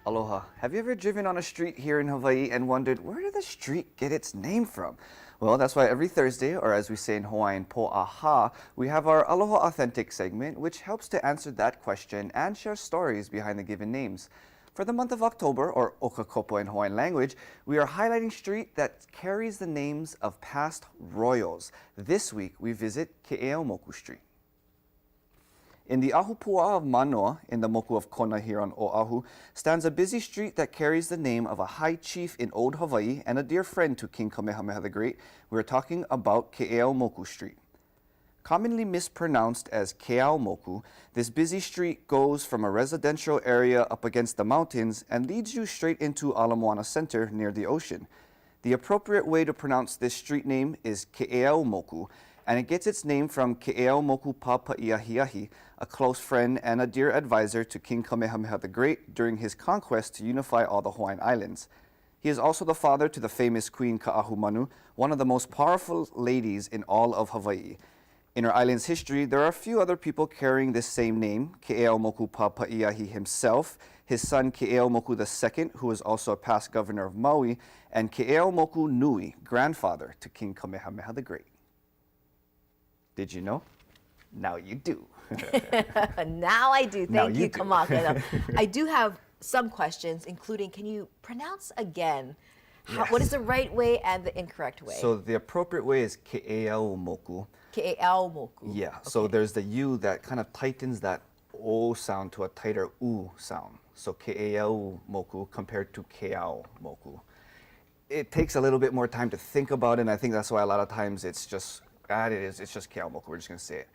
Aloha. Have you ever driven on a street here in Hawaii and wondered, where did the street get its name from? Well, that's why every Thursday, or as we say in Hawaiian, po'aha, we have our Aloha Authentic segment, which helps to answer that question and share stories behind the given names. For the month of October, or Okakopo in Hawaiian language, we are highlighting street that carries the names of past royals. This week, we visit Keʻeaumoku Street. In the Ahupua of Manoa, in the moku of Kona here on Oahu, stands a busy street that carries the name of a high chief in old Hawaii and a dear friend to King Kamehameha the Great. We're talking about Keʻeaumoku Street. Commonly mispronounced as Keʻeaumoku, this busy street goes from a residential area up against the mountains and leads you straight into Ala Moana Center near the ocean. The appropriate way to pronounce this street name is Keʻeaumoku, and it gets its name from Keʻeaumoku Pāpaʻiahiahi, a close friend and a dear advisor to King Kamehameha the Great during his conquest to unify all the Hawaiian Islands. He is also the father to the famous Queen Kaahumanu, one of the most powerful ladies in all of Hawaii. In our island's history, there are a few other people carrying this same name: Keʻeaumoku Pāpaʻiahiahi himself, his son Keʻeaumoku II, who was also a past governor of Maui, and Keʻeaumoku Nui, grandfather to King Kamehameha the Great. Did you know? Now you do. Now I do. Thank you, do. Kamaka. I do have some questions, including, can you pronounce again what is the right way and the incorrect way? So the appropriate way is Keʻeaumoku. Keʻeaumoku. Yeah, Okay. so there's the U that kind of tightens that O sound to a tighter U sound. So Keʻeaumoku compared to Keʻeaumoku. It takes a little bit more time to think about it, and I think that's why a lot of times it's just it's just Keʻeaumoku, we're just going to say it.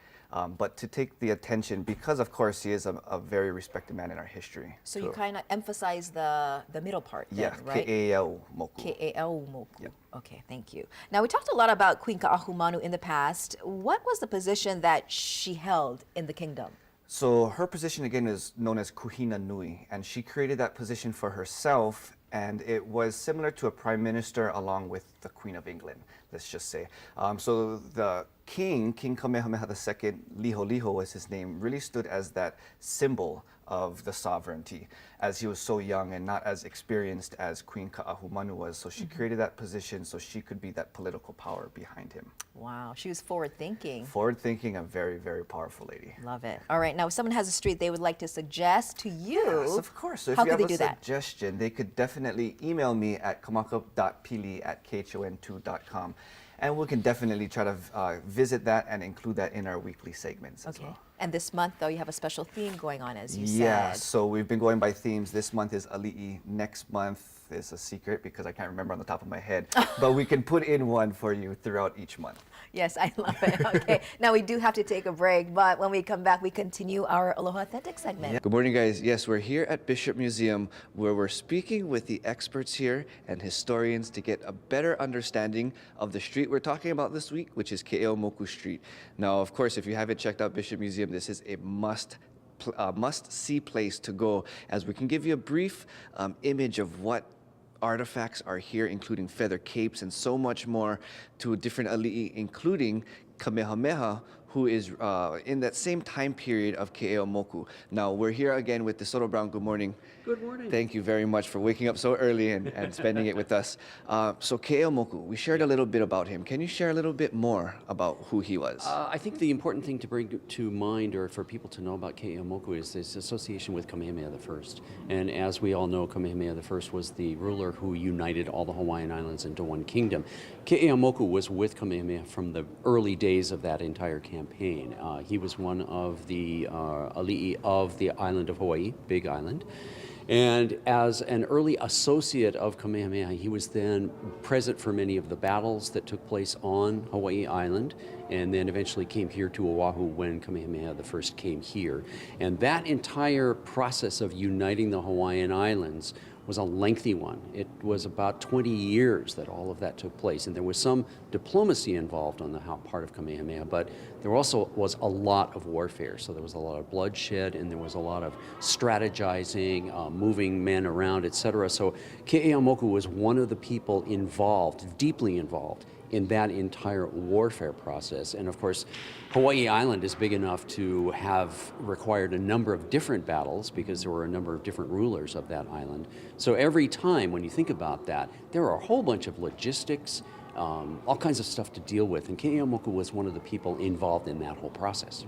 But to take the attention, because of course he is a very respected man in our history. So you kind of emphasize the middle part then, yeah, right? Keʻeaumoku. Keʻeaumoku. Yep. Okay, thank you. Now, we talked a lot about Queen Kaahumanu in the past. What was the position that she held in the kingdom? So her position again is known as Kuhina Nui, and she created that position for herself, and it was similar to a prime minister along with the Queen of England, let's just say. So the King Kamehameha II, Liho was his name, really stood as that symbol of the sovereignty, as he was so young and not as experienced as Queen Kaahumanu was. So she created that position so she could be that political power behind him. Wow, she was forward-thinking. Forward-thinking, a very, very powerful lady. Love it. All right, now if someone has a street they would like to suggest to you, Yes, of course. So if how you could have they a do that? suggestion, they could definitely email me at kamaka.pili@khon2.com. And we can definitely try to visit that and include that in our weekly segments as well. And this month, though, you have a special theme going on, as you Yeah, said. so we've been going by themes. This month is Ali'i. Next month is a secret because I can't remember on the top of my head. But we can put in one for you throughout each month. Yes, I love it. Okay, now we do have to take a break, but when we come back, we continue our Aloha Authentic segment. Yeah. Good morning, guys. Yes, we're here at Bishop Museum where we're speaking with the experts here and historians to get a better understanding of the street we're talking about this week, which is Keʻeaumoku Street. Now, of course, if you haven't checked out Bishop Museum, this is a must-see place to go, as we can give you a brief image of what artifacts are here, including feather capes and so much more, to different ali'i, including Kamehameha, who is in that same time period of Keʻeaumoku. Now, we're here again with DeSoto Brown. Good morning. Good morning. Thank you very much for waking up so early and spending it with us. So Keʻeaumoku, we shared a little bit about him. Can you share a little bit more about who he was? I think the important thing to bring to mind, or for people to know about Keʻeaumoku, is his association with Kamehameha the First. And as we all know, Kamehameha the First was the ruler who united all the Hawaiian Islands into one kingdom. Keʻeaumoku was with Kamehameha from the early days of that entire campaign. He was one of the ali'i of the island of Hawaii, Big Island. And as an early associate of Kamehameha, he was then present for many of the battles that took place on Hawaii Island, and then eventually came here to Oahu when Kamehameha the First came here. And that entire process of uniting the Hawaiian Islands was a lengthy one. It was about 20 years that all of that took place, and there was some diplomacy involved on the part of Kamehameha, but there also was a lot of warfare. So there was a lot of bloodshed, and there was a lot of strategizing, moving men around, etc. So Keʻeaumoku was one of the people involved, deeply involved, in that entire warfare process. And of course, Hawaii Island is big enough to have required a number of different battles because there were a number of different rulers of that island. So every time when you think about that, there are a whole bunch of logistics, all kinds of stuff to deal with. And Keʻeaumoku was one of the people involved in that whole process.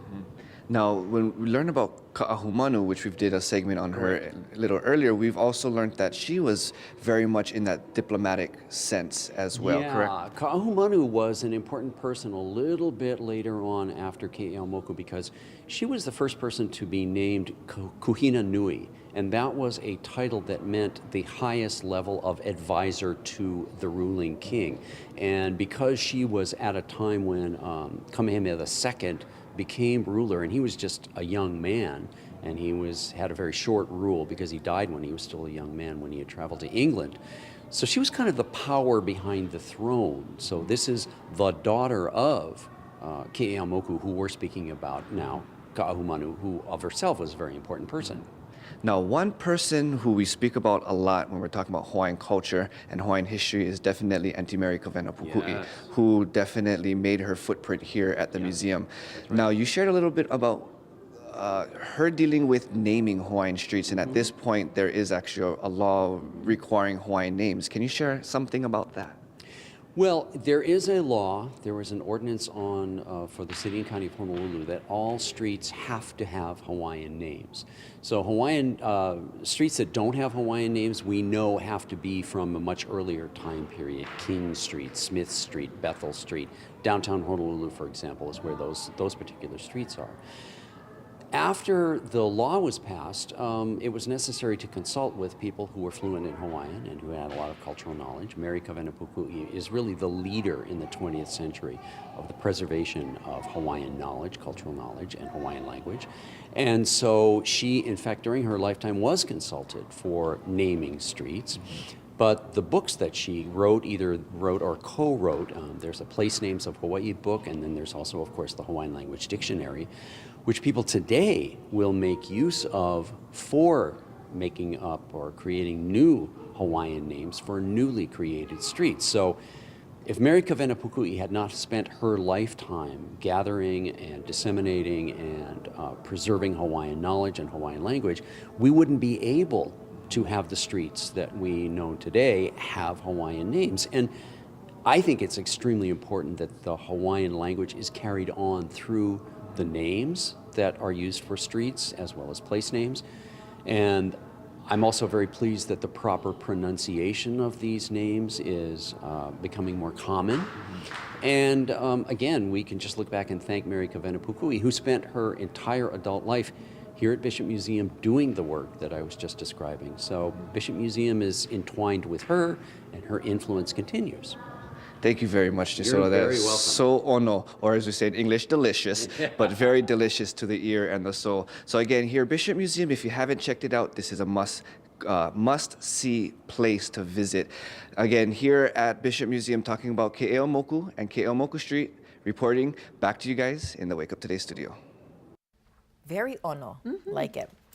Now, when we learn about Kaahumanu, which we did a segment on her a little earlier, we've also learned that she was very much in that diplomatic sense as well, correct? Yeah, Kaahumanu was an important person a little bit later on after Keʻeaumoku because she was the first person to be named Kuhina Nui, and that was a title that meant the highest level of advisor to the ruling king. And because she was at a time when Kamehameha the Second became ruler, and he was just a young man, and he had a very short rule because he died when he was still a young man when he had traveled to England. So she was kind of the power behind the throne. So this is the daughter of Keʻeaumoku, who we're speaking about now, Kaahumanu, who of herself was a very important person. Now, one person who we speak about a lot when we're talking about Hawaiian culture and Hawaiian history is definitely Auntie Mary Kawena Pukui, Yes. who definitely made her footprint here at the museum. Now, you shared a little bit about her dealing with naming Hawaiian streets, and at this point, there is actually a law requiring Hawaiian names. Can you share something about that? Well, there is a law, there was an ordinance on for the city and county of Honolulu that all streets have to have Hawaiian names. So Hawaiian streets that don't have Hawaiian names, we know have to be from a much earlier time period. King Street, Smith Street, Bethel Street, downtown Honolulu, for example, is where those particular streets are. After the law was passed, it was necessary to consult with people who were fluent in Hawaiian and who had a lot of cultural knowledge. Mary Kawena Pukui is really the leader in the 20th century of the preservation of Hawaiian knowledge, cultural knowledge, and Hawaiian language. And so she, in fact, during her lifetime was consulted for naming streets. But the books that she wrote, either wrote or co-wrote, there's a Place Names of Hawaii book, and then there's also, of course, the Hawaiian Language Dictionary, which people today will make use of for making up or creating new Hawaiian names for newly created streets. So if Mary Kawena Pukui had not spent her lifetime gathering and disseminating and preserving Hawaiian knowledge and Hawaiian language, we wouldn't be able to have the streets that we know today have Hawaiian names. And I think it's extremely important that the Hawaiian language is carried on through the names that are used for streets as well as place names. And I'm also very pleased that the proper pronunciation of these names is becoming more common. And again, we can just look back and thank Mary Kawena Pukui, who spent her entire adult life here at Bishop Museum doing the work that I was just describing. So Bishop Museum is entwined with her, and her influence continues. Thank you very much, Nisoro. You're very That's welcome. so ono, or as we say in English, delicious, but very delicious to the ear and the soul. So again, here, Bishop Museum, if you haven't checked it out, this is a must-see place to visit. Again, here at Bishop Museum, talking about Keʻeaumoku and Keʻeaumoku Street, reporting back to you guys in the Wake Up Today studio. Very ono, like it.